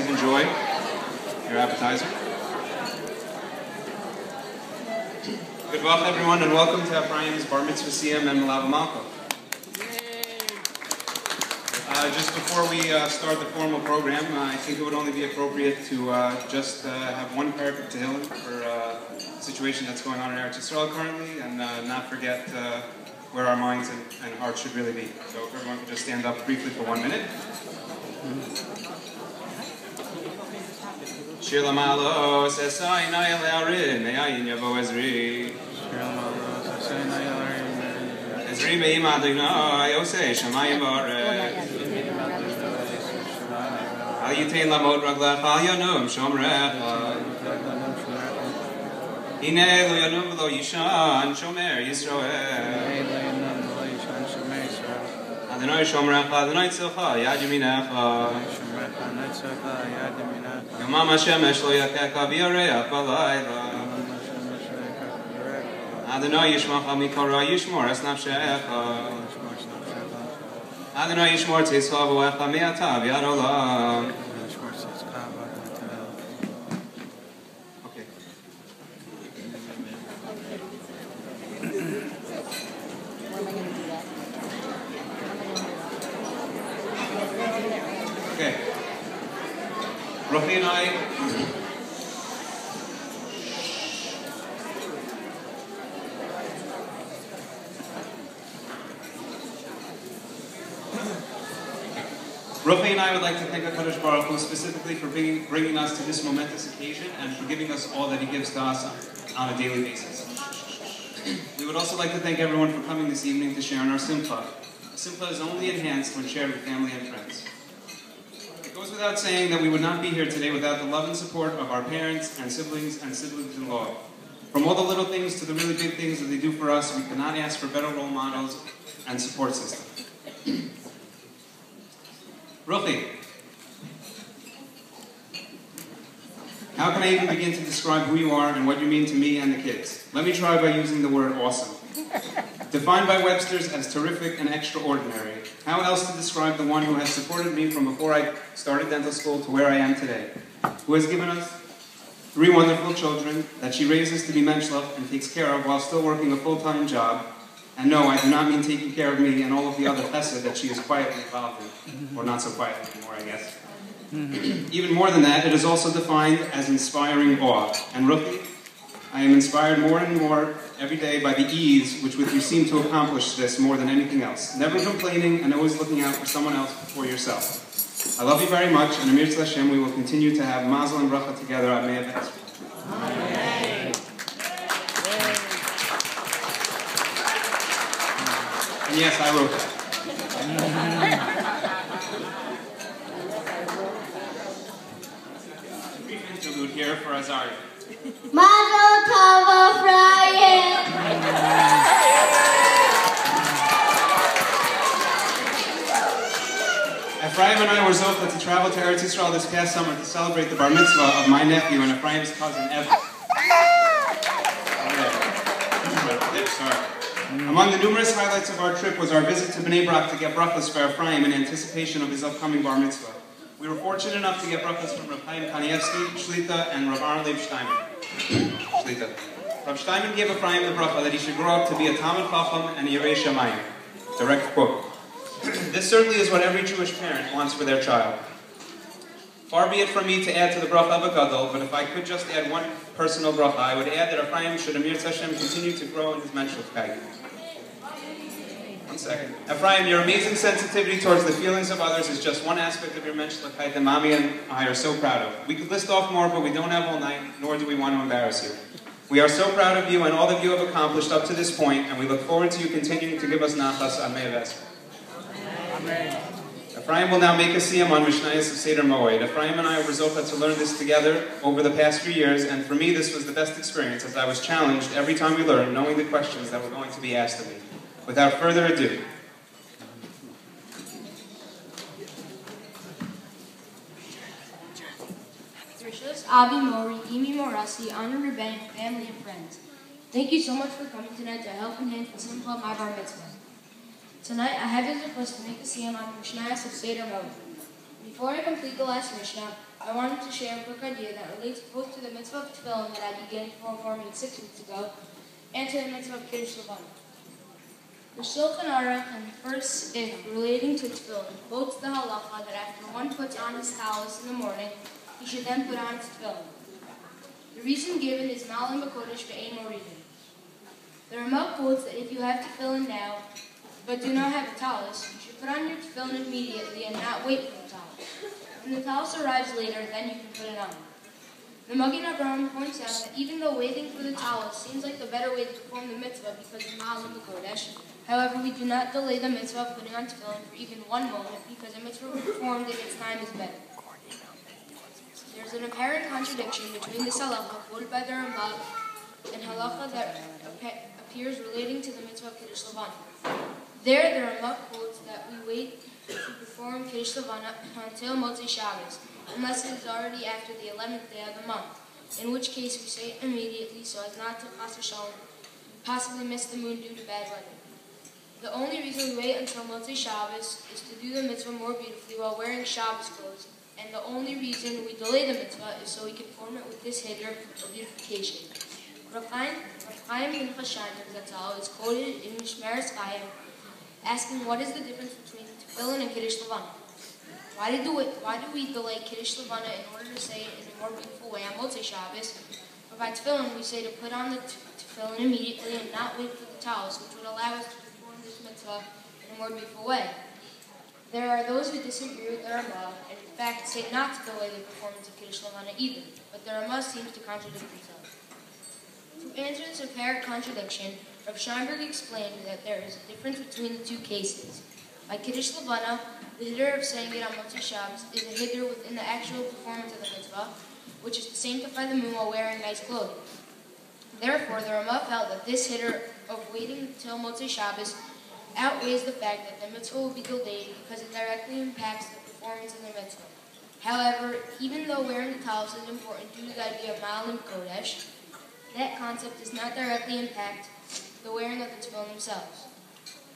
please enjoy your appetizer. Good luck, everyone, and welcome to Efraims Bar Mitzvah Siyam and Malav Malko. Just before we start the formal program, I think it would only be appropriate to just have one parak of Tehillim for the situation that's going on in Eretz Yisrael currently, and not forget where our minds and hearts should really be. So if everyone could just stand up briefly for 1 minute. Shir Lamalos, Esayna Elarin, Me'ayin Yavo Ezri. Ezri Me'im Adonai, Yosei, Shamayim Barek. Al Yitain Lamot Raglech, Al Yanum, Shomrecha. Hine Lo Yanum Lo Yishan, Shomer Yisroel. Adonai Shomrecha, Adonai Tzilcha, Yad Yaminecha. Yomam HaShemesh Lo Yakeka V'Yareach B'Layla. Adonai Yishmacha Mikol Ra Yishmor Es Nafshecha. Adonai Yishmor Tzischa V'Echa Me'ata V'Yad Olam. Okay. Okay. Ruchi and I. Ruchi and I would like to thank HaKadosh Baruch Hu specifically for bringing us to this momentous occasion and for giving us all that He gives to us on a daily basis. We would also like to thank everyone for coming this evening to share in our simcha. Simcha is only enhanced when shared with family and friends. It goes without saying that we would not be here today without the love and support of our parents and siblings-in-law. From all the little things to the really big things that they do for us, we cannot ask for better role models and support system. Ruchi, how can I even begin to describe who you are and what you mean to me and the kids? Let me try by using the word awesome. Defined by Webster's as terrific and extraordinary. How else to describe the one who has supported me from before I started dental school to where I am today? Who has given us 3 wonderful children that she raises to be menschlich and takes care of while still working a full-time job. And no, I do not mean taking care of me and all of the other chesed that she is quietly involved in. Or not so quietly anymore, I guess. Even more than that, it is also defined as inspiring awe. And Ruchi, I am inspired more and more every day by the ease with which you seem to accomplish this more than anything else. Never complaining and always looking out for someone else before yourself. I love you very much, and Amir Hashem, we will continue to have mazel and bracha together at Me'av Esrei. Amen. And yes, I wrote that. A brief interlude here for Azaria. Mazel tov, Efraim! Efraim and I were zochah to travel to Eretz Yisrael this past summer to celebrate the bar mitzvah of my nephew and Efraim's cousin, Evan. Sorry. Among the numerous highlights of our trip was our visit to Bnei Brak to get brachas for Efraim in anticipation of his upcoming bar mitzvah. We were fortunate enough to get brachas from Rav Chaim Kanievsky, Shlita, and Rav Aaron Leib Steinman. Shlita. Rav Steinman gave Efraim the bracha that he should grow up to be a Talmid Chacham and a Yirei Shamayim. Direct quote. This certainly is what every Jewish parent wants for their child. Far be it from me to add to the bracha of a gadol, but if I could just add one personal bracha, I would add that Efraim should Amir Hashem continue to grow in his menschlichkeit. 1 second. Efraim, your amazing sensitivity towards the feelings of others is just one aspect of your menschlichkeit that Mommy and I are so proud of. We could list off more, but we don't have all night, nor do we want to embarrass you. We are so proud of you and all that you have accomplished up to this point, and we look forward to you continuing to give us nachas on Me'av Esrei. Amen. Efraim will now make a siyam on Mishnayos of Seder Moed. Efraim and I were zochah to learn this together over the past few years, and for me this was the best experience as I was challenged every time we learned, knowing the questions that were going to be asked of me. Without further ado, Rishos, Avi, Mori, Imi, Morasi, Honor, Rebbe, family, and friends. Thank you so much for coming tonight to help enhance the simcha of my bar mitzvah. Tonight, I have the request to make a siyam on Mishnayos of Seder Moed. Before I complete the last Mishnah, I wanted to share a quick idea that relates both to the mitzvah of tefillin that I began performing 6 weeks ago and to the mitzvah of Kiddush Levana. The Shulchan Aruch and first if relating to tefillin quotes the halacha that after one puts on his talis in the morning, he should then put on his tefillin. The reason given is Malam B'Kodesh Ve'ein Moridin. The Ramah quotes that if you have tefillin now, but do not have a talis, you should put on your tefillin immediately and not wait for the talis. When the talis arrives later, then you can put it on. The Magen Avraham points out that even though waiting for the talis seems like the better way to perform the mitzvah because of Malam B'Kodesh, however, we do not delay the mitzvah of putting on tefillin for even one moment because a mitzvah performed in its time is better. There is an apparent contradiction between this halacha quoted by the Rambam and halacha that appears relating to the mitzvah of Kiddush Levana. There, the Rambam quotes that we wait to perform Kiddush Levana until Motzei Shabbos, unless it is already after the 11th day of the month, in which case we say it immediately so as not to possibly miss the moon due to bad weather. The only reason we wait until Motzei Shabbos is to do the mitzvah more beautifully while wearing Shabbos clothes, and the only reason we delay the mitzvah is so we can form it with this hider of beautification. Rav Chaim Pinchas Shiner Zatzal is quoted in Mishmeres Chaim asking what is the difference between tefillin and Kiddush Levana. Why do we delay Kiddush Levana in order to say it in a more beautiful way on Motzei Shabbos? But by tefillin we say to put on the tefillin immediately and not wait for the talis, which would allow us to perform this mitzvah in a more beautiful way. There are those who disagree with the Ramah and in fact say not to delay the performance of Kiddush Levana either, but the Ramah seems to contradict himself. To answer this apparent contradiction, Rav Scheinberg explained that there is a difference between the two cases. By Kiddush Levana, the hider of saying it on Motzei Shabbos is a hider within the actual performance of the mitzvah, which is to sanctify the moon while wearing nice clothing. Therefore, the Ramah felt that this hider of waiting until Motzei Shabbos outweighs the fact that the mitzvah will be delayed because it directly impacts the performance of the mitzvah. However, even though wearing the talis is important due to the idea of Malam Kodesh, that concept does not directly impact the wearing of the tefillin themselves.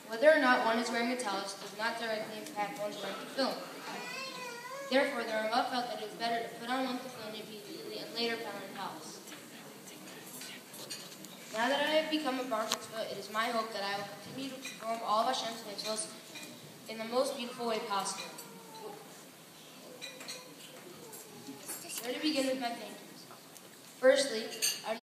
Whether or not one is wearing a talis does not directly impact one's wearing tefillin. Therefore, the Ramah felt that it is better to put on one tefillin immediately and later put on a talis. Now that I have become a bar mitzvah, it is my hope that I will continue to perform all of Hashem's mitzvahs in the most beautiful way possible. Where to begin with my thank yous? Firstly, I